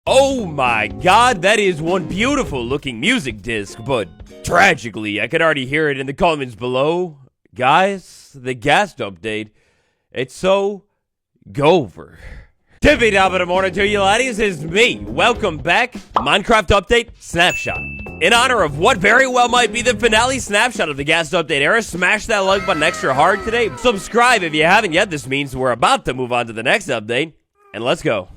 Oh my god, that is one beautiful looking music disc, but tragically, I could already hear it in the comments below. Guys, the guest update, it's so over. Tippy top of the morning to you laddies, it's me. Welcome back, Minecraft Update Snapshot. In honor of what very well might be the finale snapshot of the guest update era, smash that like button extra hard today. Subscribe if you haven't yet. This means we're about to move on to the next update, and let's go.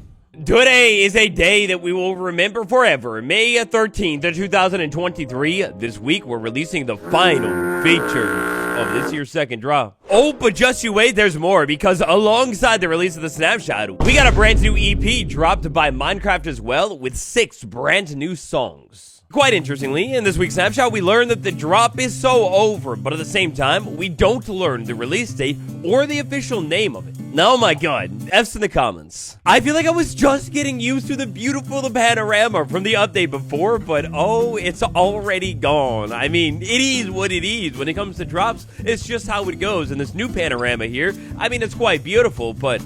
Today is a day that we will remember forever. May 13th, 2023. This week, we're releasing the final feature of this year's second drop. Oh, but just you wait, there's more, because alongside the release of the snapshot, we got a brand new EP dropped by Minecraft as well, with 6 brand new songs. Quite interestingly, in this week's snapshot, we learn that the drop is so over, but at the same time, we don't learn the release date or the official name of it. Oh my god, F's in the comments. I feel like I was just getting used to the beautiful panorama from the update before, but oh, it's already gone. I mean, it is what it is. When it comes to drops, it's just how it goes. And this new panorama here, I mean, it's quite beautiful, but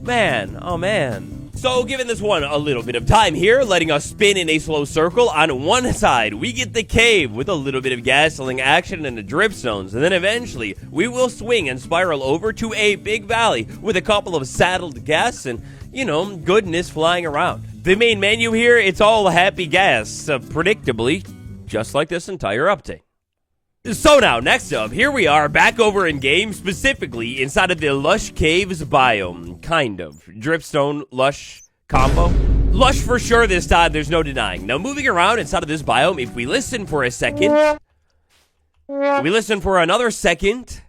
man, oh man. So, giving this one a little bit of time here, letting us spin in a slow circle. On one side, we get the cave with a little bit of gasoline action and the dripstones. And then eventually, we will swing and spiral over to a big valley with a couple of saddled gas and, you know, goodness flying around. The main menu here, it's all happy gas, predictably, just like this entire update. So now, next up, here we are back over in game, specifically inside of the Lush Caves biome. Kind of. Dripstone, Lush combo. Lush for sure this time, there's no denying. Now, moving around inside of this biome, if we listen for a second, we listen for another second.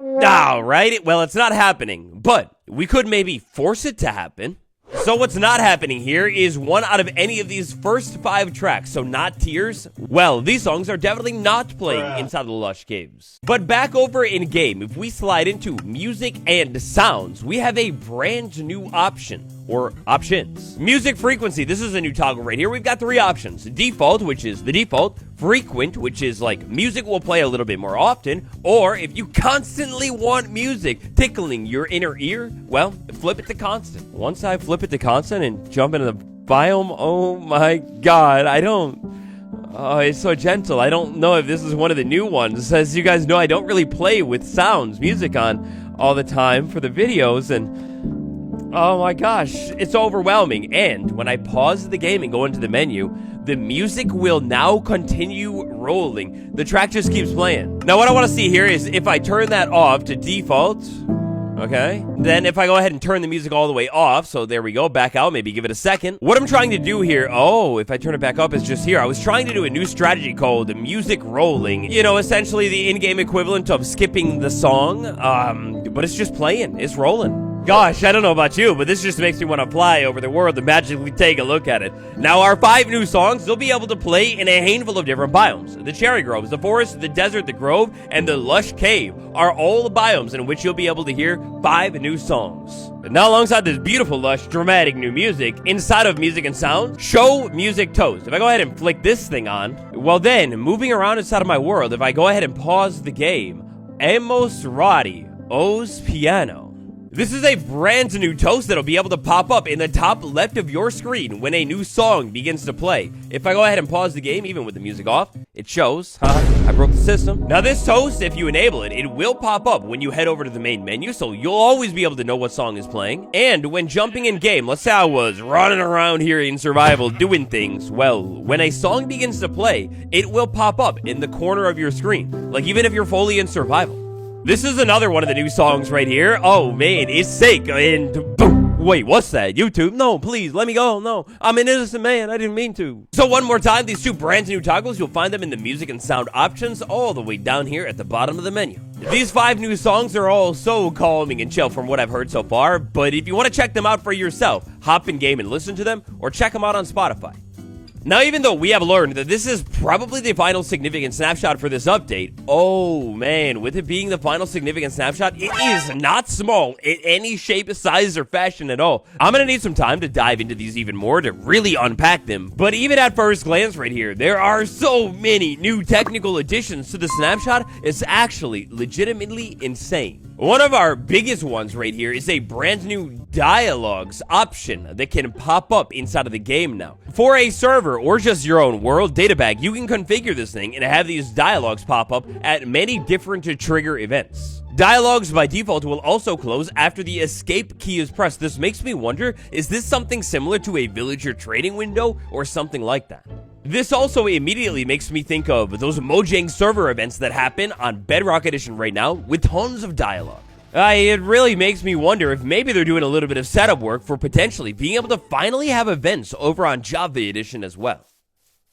Right? Well, it's not happening, but we could maybe force it to happen. So what's not happening here is one out of any of these first 5 tracks, so not Tears. Well, these songs are definitely not playing inside the Lush Caves. But back over in game, if we slide into music and sounds, we have a brand new option, or options. Music frequency, this is a new toggle right here. We've got 3 options. Default, which is the default. Frequent, which is like music will play a little bit more often. Or if you constantly want music tickling your inner ear, well, flip it to constant. Once I flip it to constant and jump into the biome, oh my god, oh, it's so gentle. I don't know if this is one of the new ones. As you guys know, I don't really play with music on all the time for the videos, and oh my gosh, it's overwhelming. And when I pause the game and go into the menu, the music will now continue rolling. The track just keeps playing. Now what I want to see here is if I turn that off to default, okay, then if I go ahead and turn the music all the way off, so there we go, back out, maybe give it a second. What I'm trying to do here, oh, if I turn it back up, it's just here. I was trying to do a new strategy called music rolling. You know, essentially the in-game equivalent of skipping the song, but it's just playing, it's rolling. Gosh, I don't know about you, but this just makes me want to fly over the world and magically take a look at it. Now, our 5 new songs, they'll be able to play in a handful of different biomes. The cherry groves, the forest, the desert, the grove, and the lush cave are all the biomes in which you'll be able to hear 5 new songs. And now, alongside this beautiful, lush, dramatic new music, inside of music and sound, show music toast. If I go ahead and flick this thing on, well then, moving around inside of my world, if I go ahead and pause the game, Amos Roddy, O's Piano. This is a brand new toast that'll be able to pop up in the top left of your screen when a new song begins to play. If I go ahead and pause the game, even with the music off, it shows. I broke the system. Now this toast, if you enable it, it will pop up when you head over to the main menu, so you'll always be able to know what song is playing. And when jumping in game, let's say I was running around here in survival doing things, well, when a song begins to play, it will pop up in the corner of your screen, like even if you're fully in survival. This is another one of the new songs right here. Oh man, it's sick. And boom. Wait, what's that? YouTube? No, please, let me go. No, I'm an innocent man. I didn't mean to. So one more time, these 2 brand new toggles, you'll find them in the music and sound options all the way down here at the bottom of the menu. These 5 new songs are all so calming and chill from what I've heard so far, but if you want to check them out for yourself, hop in game and listen to them, or check them out on Spotify. Now, even though we have learned that this is probably the final significant snapshot for this update, oh man, with it being the final significant snapshot, it is not small in any shape, size, or fashion at all. I'm gonna need some time to dive into these even more to really unpack them, but even at first glance right here, there are so many new technical additions to the snapshot, it's actually legitimately insane. One of our biggest ones right here is a brand new dialogues option that can pop up inside of the game now. For a server or just your own world databag, you can configure this thing and have these dialogues pop up at many different trigger events. Dialogues by default will also close after the escape key is pressed. This makes me wonder, is this something similar to a villager trading window or something like that? This also immediately makes me think of those Mojang server events that happen on Bedrock Edition right now with tons of dialogue. It really makes me wonder if maybe they're doing a little bit of setup work for potentially being able to finally have events over on Java Edition as well.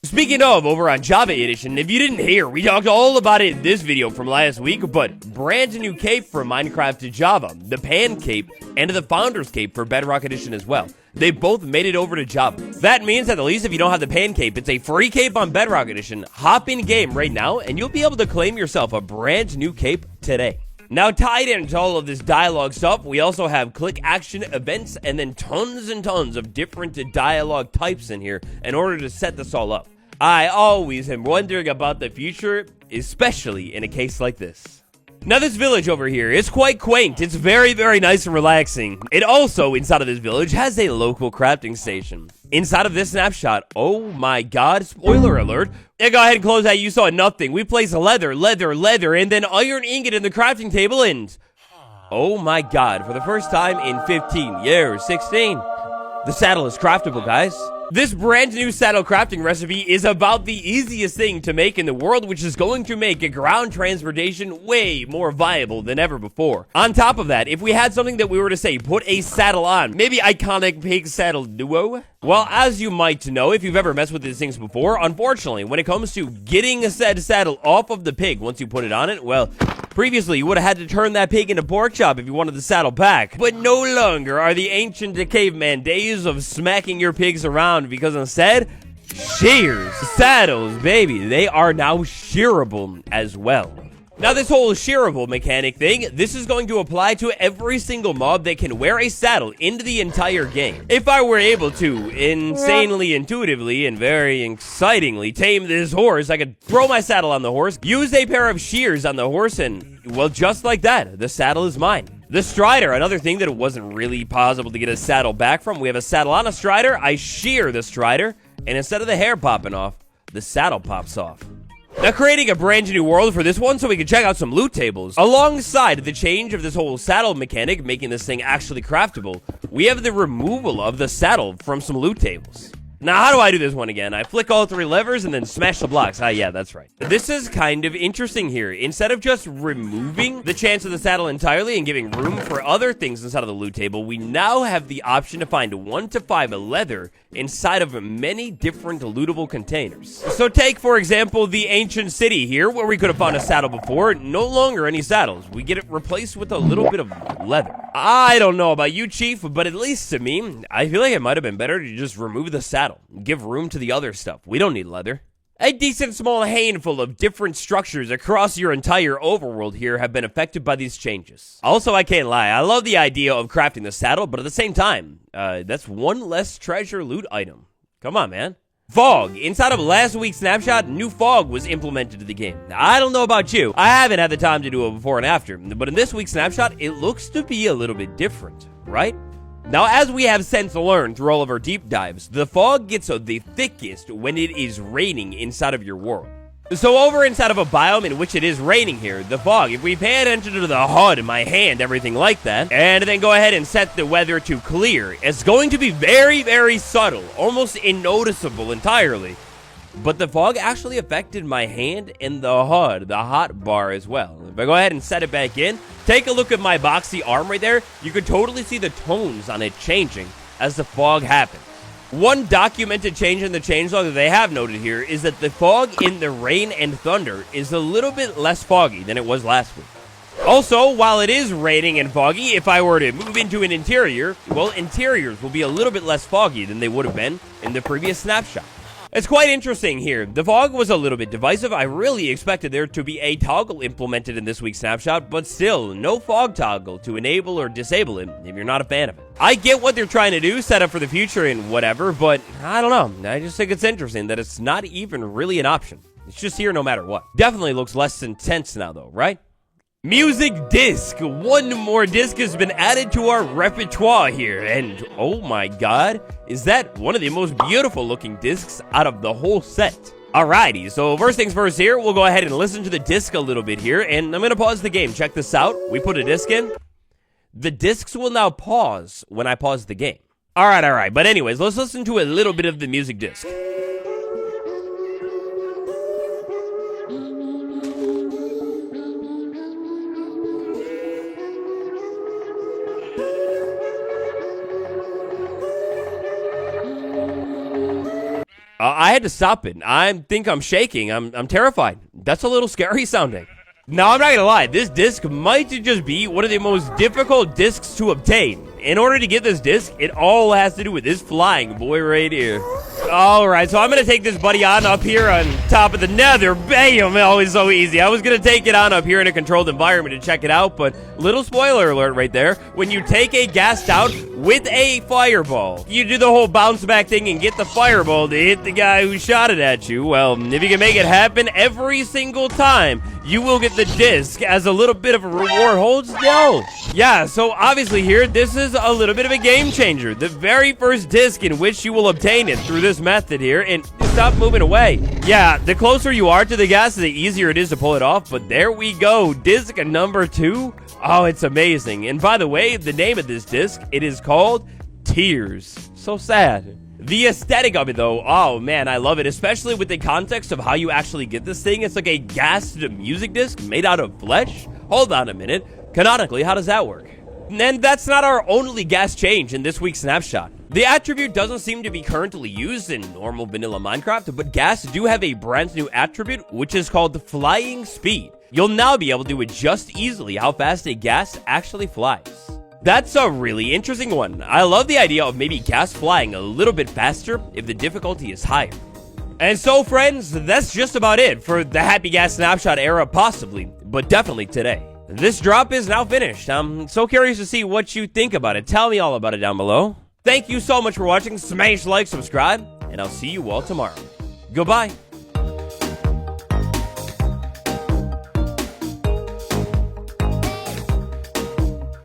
Speaking of over on Java Edition, if you didn't hear, we talked all about it in this video from last week, but brand new cape for Minecraft to Java, the Pan Cape, and the Founders Cape for Bedrock Edition as well. They both made it over to Java. That means at the least if you don't have the Pan Cape, it's a free cape on Bedrock Edition. Hop in game right now, and you'll be able to claim yourself a brand new cape today. Now, tied into all of this dialogue stuff, we also have click action events and then tons and tons of different dialogue types in here in order to set this all up. I always am wondering about the future, especially in a case like this. Now, this village over here is quite quaint. It's very, very nice and relaxing. It also, inside of this village, has a local crafting station. Inside of this snapshot, oh my god, spoiler alert. Yeah, go ahead and close that, you saw nothing. We place leather, and then iron ingot in the crafting table, and oh my god, for the first time in 15 years, 16, the saddle is craftable, guys. This brand new saddle crafting recipe is about the easiest thing to make in the world, which is going to make ground transportation way more viable than ever before. On top of that, if we had something that we were to say, put a saddle on, maybe iconic pig saddle duo? Well, as you might know, if you've ever messed with these things before, unfortunately, when it comes to getting a said saddle off of the pig once you put it on it, well, previously, you would have had to turn that pig into pork chop if you wanted the saddle back. But no longer are the ancient caveman days of smacking your pigs around, because instead, shears, saddles, baby, they are now shearable as well. Now, this whole shearable mechanic thing, this is going to apply to every single mob that can wear a saddle into the entire game. If I were able to, insanely intuitively and very excitingly tame this horse, I could throw my saddle on the horse, use a pair of shears on the horse, and, well, just like that, the saddle is mine. The strider, another thing that it wasn't really possible to get a saddle back from. We have a saddle on a strider, I shear the strider, and instead of the hair popping off, the saddle pops off. Now, creating a brand new world for this one so we can check out some loot tables. Alongside the change of this whole saddle mechanic, making this thing actually craftable, we have the removal of the saddle from some loot tables. Now, how do I do this one again? I flick all three levers and then smash the blocks. Yeah, that's right. This is kind of interesting here. Instead of just removing the chance of the saddle entirely and giving room for other things inside of the loot table, we now have the option to find 1 to 5 leather inside of many different lootable containers. So take, for example, the ancient city here, where we could have found a saddle before. No longer any saddles. We get it replaced with a little bit of leather. I don't know about you, Chief, but at least to me, I feel like it might have been better to just remove the saddle. Give room to the other stuff. We don't need leather. A decent small handful of different structures across your entire overworld here have been affected by these changes. Also, I can't lie, I love the idea of crafting the saddle, but at the same time, that's one less treasure loot item. Come on, man. Fog. Inside of last week's snapshot, new fog was implemented to the game. Now, I don't know about you. I haven't had the time to do it before and after, but in this week's snapshot, it looks to be a little bit different, right? Now, as we have since learned through all of our deep dives, the fog gets the thickest when it is raining inside of your world. So over inside of a biome in which it is raining here, the fog, if we pay attention to the HUD, my hand, everything like that, and then go ahead and set the weather to clear, it's going to be very, very subtle, almost unnoticeable entirely. But the fog actually affected my hand and the HUD, the hot bar as well. If I go ahead and set it back in, take a look at my boxy arm right there. You can totally see the tones on it changing as the fog happens. One documented change in the changelog that they have noted here is that the fog in the rain and thunder is a little bit less foggy than it was last week. Also, while it is raining and foggy, if I were to move into an interior, well, interiors will be a little bit less foggy than they would have been in the previous snapshot. It's quite interesting here. The fog was a little bit divisive. I really expected there to be a toggle implemented in this week's snapshot, but still, no fog toggle to enable or disable it if you're not a fan of it. I get what they're trying to do, set up for the future and whatever, but I don't know. I just think it's interesting that it's not even really an option. It's just here no matter what. Definitely looks less intense now though, right? Music disc. One more disc has been added to our repertoire here. And oh my god, is that one of the most beautiful looking discs out of the whole set. Alrighty, so first things first here, we'll go ahead and listen to the disc a little bit here. And I'm going to pause the game. Check this out. We put a disc in. The discs will now pause when I pause the game. Alright. But anyways, let's listen to a little bit of the music disc. I had to stop it. I think I'm shaking. I'm terrified. That's a little scary sounding. Now, I'm not gonna lie. This disc might just be one of the most difficult discs to obtain. In order to get this disc, it all has to do with this flying boy right here. Alright, so I'm gonna take this buddy on up here on top of the nether. Bam! Always so easy. I was gonna take it on up here in a controlled environment to check it out, but little spoiler alert right there. When you take a gas down with a fireball, you do the whole bounce back thing and get the fireball to hit the guy who shot it at you. Well, if you can make it happen every single time, you will get the disc as a little bit of a reward. Hold still. Yeah, so obviously here, this is a little bit of a game changer. The very first disc in which you will obtain it through this method here, and stop moving away. Yeah, the closer you are to the gas, the easier it is to pull it off, but there we go. Disc number 2. Oh, it's amazing. And by the way, the name of this disc, it is called Tears. So sad. The aesthetic of it, though, oh man, I love it, especially with the context of how you actually get this thing. It's like a gassed music disc made out of flesh. Hold on a minute. Canonically, how does that work? And that's not our only gas change in this week's snapshot. The attribute doesn't seem to be currently used in normal vanilla Minecraft, but gas do have a brand new attribute, which is called flying speed. You'll now be able to adjust easily how fast a gas actually flies. That's a really interesting one. I love the idea of maybe gas flying a little bit faster if the difficulty is higher. And so, friends, that's just about it for the Happy Gas Snapshot era, possibly, but definitely today. This drop is now finished. I'm so curious to see what you think about it. Tell me all about it down below. Thank you so much for watching. Smash like, subscribe, and I'll see you all tomorrow. Goodbye.